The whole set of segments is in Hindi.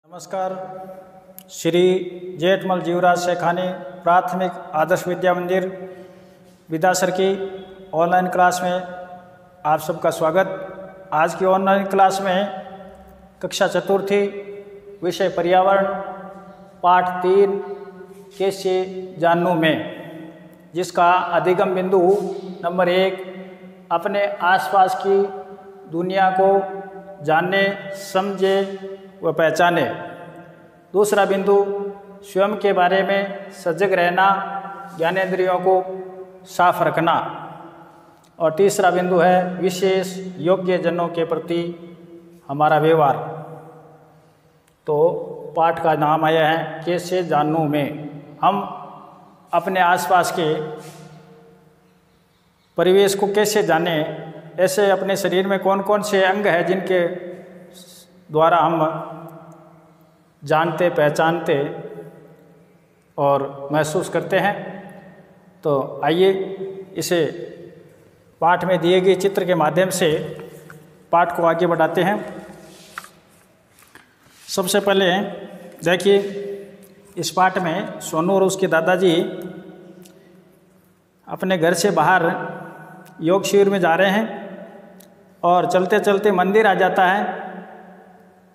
नमस्कार। श्री जेठमल जीवराज शेखानी प्राथमिक आदर्श विद्या मंदिर विदासर की ऑनलाइन क्लास में आप सबका स्वागत। आज की ऑनलाइन क्लास में कक्षा चतुर्थी विषय पर्यावरण पाठ 3 कैसे जानूं मैं, जिसका अधिगम बिंदु नंबर 1 अपने आसपास की दुनिया को जानने समझे व पहचाने। दूसरा बिंदु स्वयं के बारे में सजग रहना, ज्ञानेंद्रियों को साफ रखना। और तीसरा बिंदु है विशेष योग्य जनों के प्रति हमारा व्यवहार। तो पाठ का नाम आया है कैसे जानूं मैं। हम अपने आसपास के परिवेश को कैसे जाने, ऐसे अपने शरीर में कौन कौन से अंग हैं जिनके द्वारा हम जानते, पहचानते और महसूस करते हैं। तो आइए इसे पाठ में दिए गए चित्र के माध्यम से पाठ को आगे बढ़ाते हैं। सबसे पहले देखिए, इस पाठ में सोनू और उसके दादाजी अपने घर से बाहर योग शिविर में जा रहे हैं और चलते चलते मंदिर आ जाता है।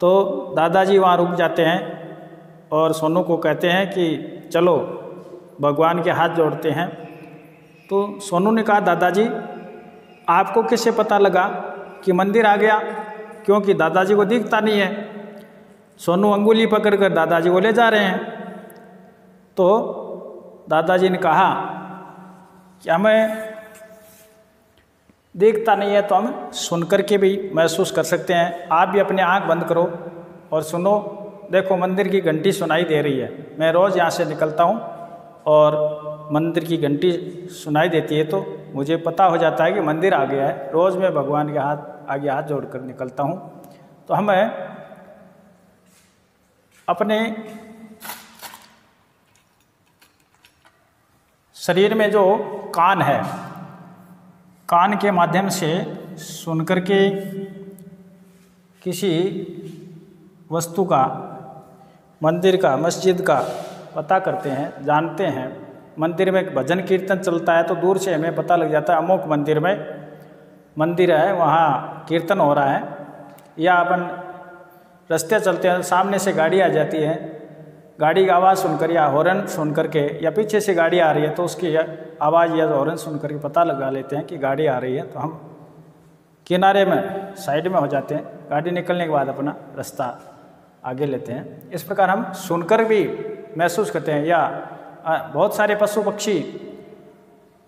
तो दादाजी वहाँ रुक जाते हैं और सोनू को कहते हैं कि चलो भगवान के हाथ जोड़ते हैं। तो सोनू ने कहा, दादाजी आपको कैसे पता लगा कि मंदिर आ गया, क्योंकि दादाजी को दिखता नहीं है। सोनू अंगुली पकड़कर दादाजी को ले जा रहे हैं। तो दादाजी ने कहा कि हमें दिखता नहीं है तो हम सुन कर के भी महसूस कर सकते हैं। आप भी अपने आँख बंद करो और सुनो। देखो मंदिर की घंटी सुनाई दे रही है। मैं रोज़ यहाँ से निकलता हूँ और मंदिर की घंटी सुनाई देती है तो मुझे पता हो जाता है कि मंदिर आ गया है। रोज़ मैं भगवान के आगे हाथ जोड़कर निकलता हूँ। तो हमें अपने शरीर में जो कान है, कान के माध्यम से सुनकर के किसी वस्तु का, मंदिर का, मस्जिद का पता करते हैं, जानते हैं। मंदिर में भजन कीर्तन चलता है तो दूर से हमें पता लग जाता है अमुक मंदिर में मंदिर है, वहाँ कीर्तन हो रहा है। या अपन रास्ते चलते हैं, सामने से गाड़ी आ जाती है, गाड़ी की आवाज़ सुनकर या हॉर्न सुन करके, या पीछे से गाड़ी आ रही है तो उसकी आवाज़ या हॉर्न सुन करके पता लगा लेते हैं कि गाड़ी आ रही है। तो हम किनारे में, साइड में हो जाते हैं। गाड़ी निकलने के बाद अपना रास्ता आगे लेते हैं। इस प्रकार हम सुनकर भी महसूस करते हैं। या बहुत सारे पशु पक्षी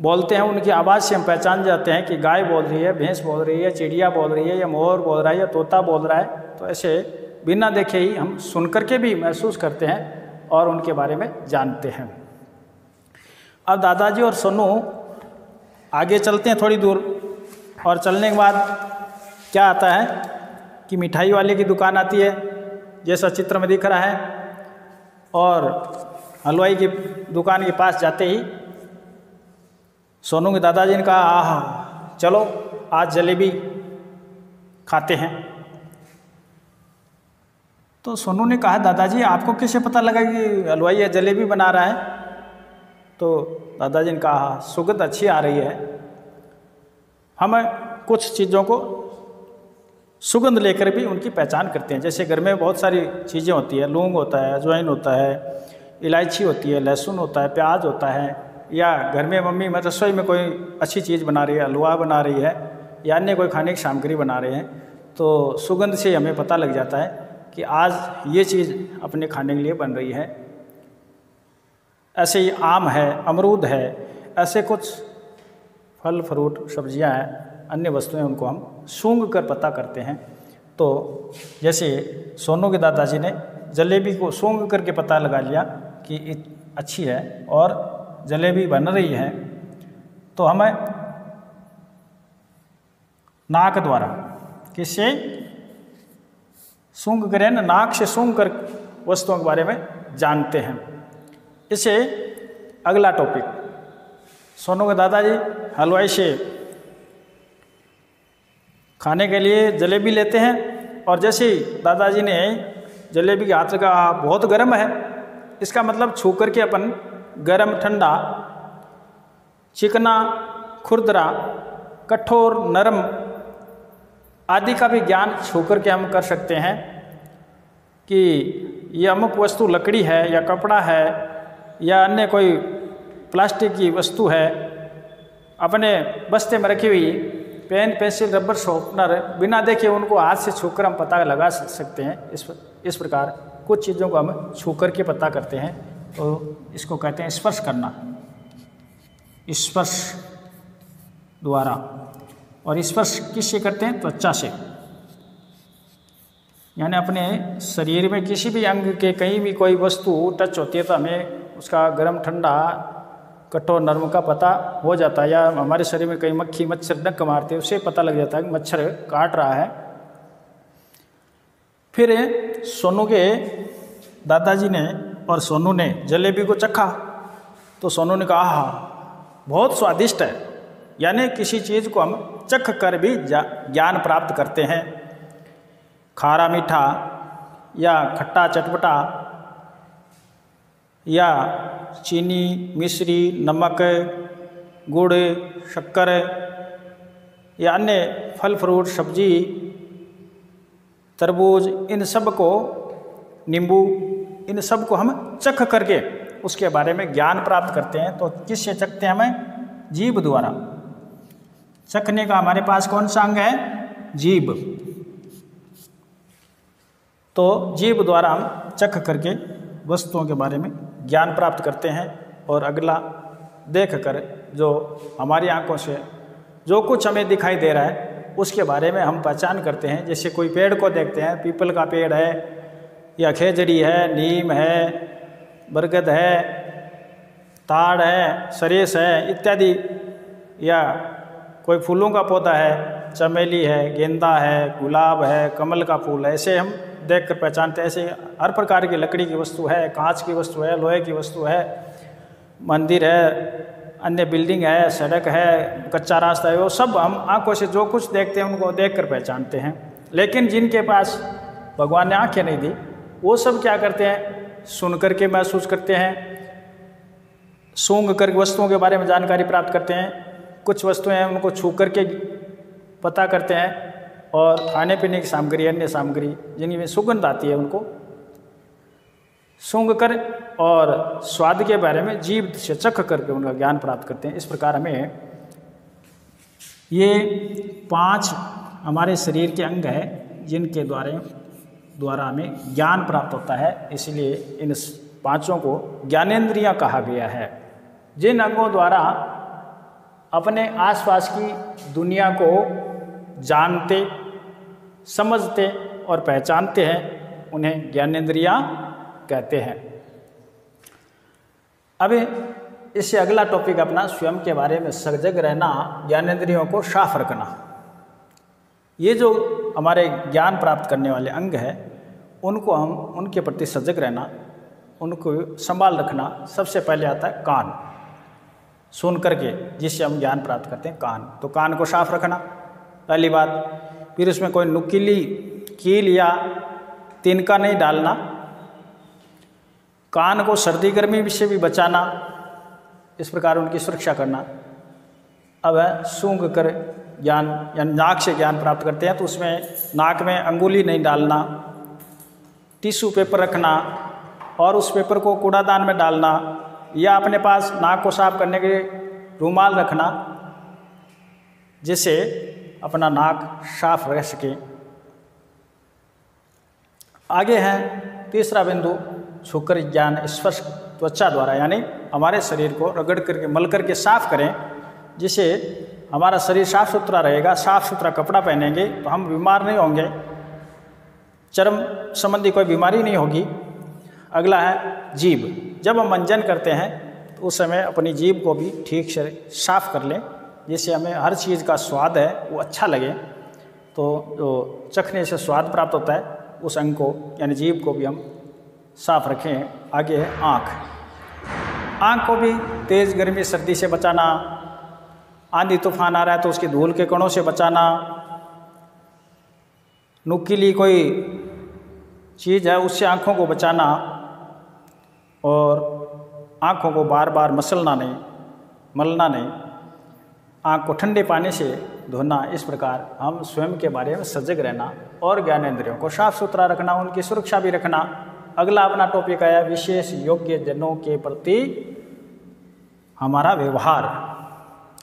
बोलते हैं, उनकी आवाज़ से हम पहचान जाते हैं कि गाय बोल रही है, भैंस बोल रही है, चिड़िया बोल रही है, या मोर बोल रहा है, या तोता बोल रहा है। तो ऐसे बिना देखे ही हम सुन करके भी महसूस करते हैं और उनके बारे में जानते हैं। अब दादाजी और सोनू आगे चलते हैं थोड़ी दूर, और चलने के बाद क्या आता है कि मिठाई वाले की दुकान आती है, जैसा चित्र में दिख रहा है। और हलवाई की दुकान के पास जाते ही सोनू के दादाजी ने कहा, आह चलो आज जलेबी खाते हैं। तो सोनू ने कहा, दादाजी आपको कैसे पता लगा कि हलवाई ये जलेबी बना रहा है? तो दादाजी ने कहा, सुगंध अच्छी आ रही है। हम कुछ चीज़ों को सुगंध लेकर भी उनकी पहचान करते हैं। जैसे घर में बहुत सारी चीज़ें होती है, लौंग होता है, अजवाइन होता है, इलायची होती है, लहसुन होता है, प्याज होता है। या घर में मम्मी रसोई में कोई अच्छी चीज़ बना रही है, हलवा बना रही है, या अन्य कोई खाने की सामग्री बना रहे हैं, तो सुगंध से हमें पता लग जाता है कि आज ये चीज़ अपने खाने के लिए बन रही है। ऐसे ही आम है, अमरूद है, ऐसे कुछ फल फ्रूट सब्जियां हैं, अन्य वस्तुएं, उनको हम सूंघ कर पता करते हैं। तो जैसे सोनू के दादाजी ने जलेबी को सूंघ करके पता लगा लिया कि अच्छी है और जलेबी बन रही है। तो हमें नाक द्वारा, किससे सूंघ करें ना, नाक से सूंघ कर वस्तुओं के बारे में जानते हैं। इसे अगला टॉपिक, सोनू के दादाजी हलवाई से खाने के लिए जलेबी लेते हैं और जैसे ही दादाजी ने जलेबी के हाथ का बहुत गर्म है, इसका मतलब छू करके अपन गर्म, ठंडा, चिकना, खुरदरा, कठोर, नरम आदि का भी ज्ञान छू करके हम कर सकते हैं कि ये अमुक वस्तु लकड़ी है या कपड़ा है या अन्य कोई प्लास्टिक की वस्तु है। अपने बस्ते में रखी हुई पेन, पेंसिल, रबर, शॉर्पनर बिना देखे उनको हाथ से छूकर हम पता लगा सकते हैं। इस प्रकार कुछ चीज़ों को हम छू करके पता करते हैं, तो इसको कहते हैं स्पर्श करना, स्पर्श द्वारा। और स्पर्श किससे करते हैं? त्वचा से, यानी अपने शरीर में किसी भी अंग के कहीं भी कोई वस्तु टच होती है तो हमें उसका गर्म, ठंडा, कठोर, नरम का पता हो जाता है। या हमारे शरीर में कहीं मक्खी, मच्छर डंक मारते हैं, उससे पता लग जाता है कि मच्छर काट रहा है। फिर सोनू के दादाजी ने और सोनू ने जलेबी को चखा तो सोनू ने कहा हाँ बहुत स्वादिष्ट है। यानी किसी चीज़ को हम चख कर भी ज्ञान प्राप्त करते हैं। खारा मीठा या खट्टा चटपटा या चीनी, मिश्री, नमक, गुड़, शक्कर या अन्य फल फ्रूट, सब्जी, तरबूज, इन सब को, नींबू, इन सब को हम चख करके उसके बारे में ज्ञान प्राप्त करते हैं। तो किससे चखते हैं? हमें जीभ द्वारा। चखने का हमारे पास कौन सा अंग है? जीभ। तो जीभ द्वारा हम चख करके वस्तुओं के बारे में ज्ञान प्राप्त करते हैं। और अगला देख कर जो हमारी आंखों से जो कुछ हमें दिखाई दे रहा है उसके बारे में हम पहचान करते हैं। जैसे कोई पेड़ को देखते हैं, पीपल का पेड़ है या खेजड़ी है, नीम है, बरगद है, ताड़ है, सरेस है इत्यादि, या कोई फूलों का पौधा है, चमेली है, गेंदा है, गुलाब है, कमल का फूल है, ऐसे हम देख कर पहचानते हैं। ऐसे हर प्रकार की लकड़ी की वस्तु है, कांच की वस्तु है, लोहे की वस्तु है, मंदिर है, अन्य बिल्डिंग है, सड़क है, कच्चा रास्ता है, वो सब हम आंखों से जो कुछ देखते हैं उनको देख कर पहचानते हैं। लेकिन जिनके पास भगवान ने आँखें नहीं दी वो सब क्या करते हैं? सुन करके महसूस करते हैं, सूंघ कर वस्तुओं के बारे में जानकारी प्राप्त करते हैं। कुछ वस्तुएं हैं उनको छू करके पता करते हैं, और खाने पीने की सामग्री, अन्य सामग्री जिनमें सुगंध आती है उनको सूंघ कर और स्वाद के बारे में जीभ से चख करके उनका ज्ञान प्राप्त करते हैं। इस प्रकार हमें ये 5 हमारे शरीर के अंग हैं जिनके द्वारा हमें ज्ञान प्राप्त होता है। इसलिए इन 5 को ज्ञानेंद्रियां कहा गया है। जिन अंगों द्वारा अपने आसपास की दुनिया को जानते, समझते और पहचानते हैं उन्हें ज्ञानेंद्रियां कहते हैं। अभी इससे अगला टॉपिक अपना स्वयं के बारे में सजग रहना, ज्ञानेंद्रियों को साफ रखना। ये जो हमारे ज्ञान प्राप्त करने वाले अंग हैं उनको हम उनके प्रति सजग रहना, उनको संभाल रखना। सबसे पहले आता है कान, सुन करके जिससे हम ज्ञान प्राप्त करते हैं कान। तो कान को साफ रखना पहली बात। फिर उसमें कोई नुकीली कील या तिनका नहीं डालना। कान को सर्दी गर्मी से भी बचाना, इस प्रकार उनकी सुरक्षा करना। अब है सूंघ कर ज्ञान, या नाक से ज्ञान प्राप्त करते हैं तो उसमें नाक में अंगुली नहीं डालना। टिश्यू पेपर रखना और उस पेपर को कूड़ादान में डालना, या अपने पास नाक को साफ करने के रुमाल रखना जिससे अपना नाक साफ रह सके। आगे है तीसरा बिंदु, छूकर ज्ञान स्पर्श त्वचा द्वारा, यानी हमारे शरीर को रगड़ करके, मल करके साफ करें जिससे हमारा शरीर साफ सुथरा रहेगा। साफ सुथरा कपड़ा पहनेंगे तो हम बीमार नहीं होंगे, चर्म संबंधी कोई बीमारी नहीं होगी। अगला है जीभ। जब हम मंजन करते हैं तो उस समय अपनी जीभ को भी ठीक से साफ कर लें जिससे हमें हर चीज़ का स्वाद है वो अच्छा लगे। तो जो चखने से स्वाद प्राप्त होता है उस अंग को, यानी जीभ को भी हम साफ रखें। आगे है आँख। आँख को भी तेज़ गर्मी सर्दी से बचाना, आंधी तूफान आ रहा है तो उसकी धूल के कणों से बचाना, नुकीली कोई चीज़ है उससे आँखों को बचाना और आँखों को बार बार मलना नहीं, आँख को ठंडे पानी से धोना। इस प्रकार हम स्वयं के बारे में सजग रहना और ज्ञानेंद्रियों को साफ सुथरा रखना, उनकी सुरक्षा भी रखना। अगला अपना टॉपिक आया विशेष योग्य जनों के प्रति हमारा व्यवहार।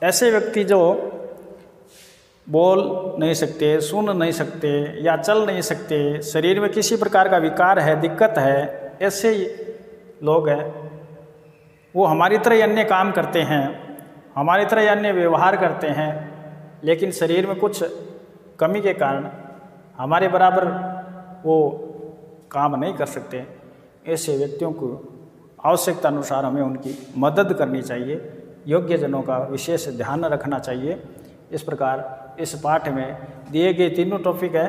ऐसे व्यक्ति जो बोल नहीं सकते, सुन नहीं सकते या चल नहीं सकते, शरीर में किसी प्रकार का विकार है, दिक्कत है, ऐसे लोग हैं, वो हमारी तरह ही अन्य काम करते हैं, हमारी तरह ही अन्य व्यवहार करते हैं, लेकिन शरीर में कुछ कमी के कारण हमारे बराबर वो काम नहीं कर सकते। ऐसे व्यक्तियों को आवश्यकता अनुसार हमें उनकी मदद करनी चाहिए, योग्य जनों का विशेष ध्यान रखना चाहिए। इस प्रकार इस पाठ में दिए गए तीनों टॉपिक है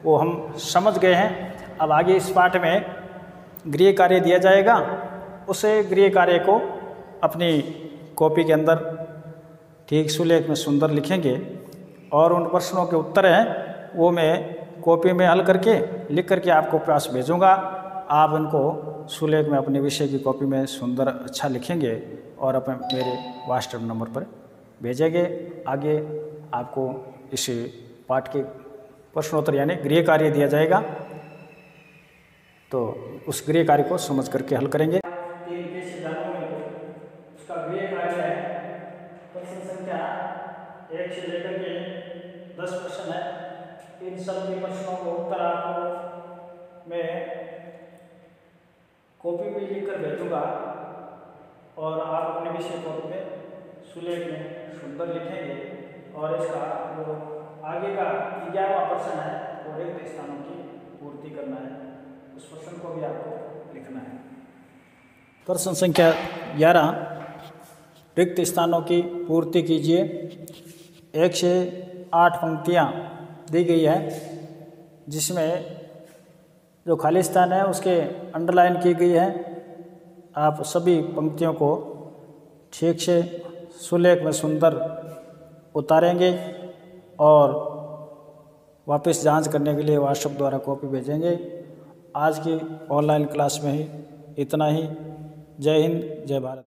वो हम समझ गए हैं। अब आगे इस पाठ में गृह कार्य दिया जाएगा, उसे गृह कार्य को अपनी कॉपी के अंदर ठीक सुलेख में सुंदर लिखेंगे और उन प्रश्नों के उत्तर हैं वो मैं कॉपी में हल करके लिख करके आपको पास भेजूँगा। आप उनको सुलेख में अपने विषय की कॉपी में सुंदर अच्छा लिखेंगे और अपने मेरे व्हाट्सएप नंबर पर भेजेंगे। आगे आपको इस पाठ के प्रश्नोत्तर यानी गृह कार्य दिया जाएगा, तो उस गृह कार्य को समझ करके हल करेंगे। उसका गृह कार्य है प्रश्न संख्या 1 से लेकर के 10 प्रश्न है। इन सभी प्रश्नों को उत्तर आपको मैं कॉपी में लिख कर भेजूँगा और आप अपने विषय कॉपी में सुलेख में सुंदर लिखेंगे। और इसका जो आगे का 11वां प्रश्न है वो रिक्त स्थानों की पूर्ति करना है, उस प्रश्न को भी आपको लिखना है। प्रश्न संख्या 11, रिक्त स्थानों की पूर्ति कीजिए। 1 से 8 पंक्तियाँ दी गई है जिसमें जो खाली स्थान है उसके अंडरलाइन की गई है। आप सभी पंक्तियों को ठीक से सुलेख में सुंदर उतारेंगे और वापस जांच करने के लिए व्हाट्सएप द्वारा कॉपी भेजेंगे। आज की ऑनलाइन क्लास में ही इतना ही। जय हिंद, जय भारत।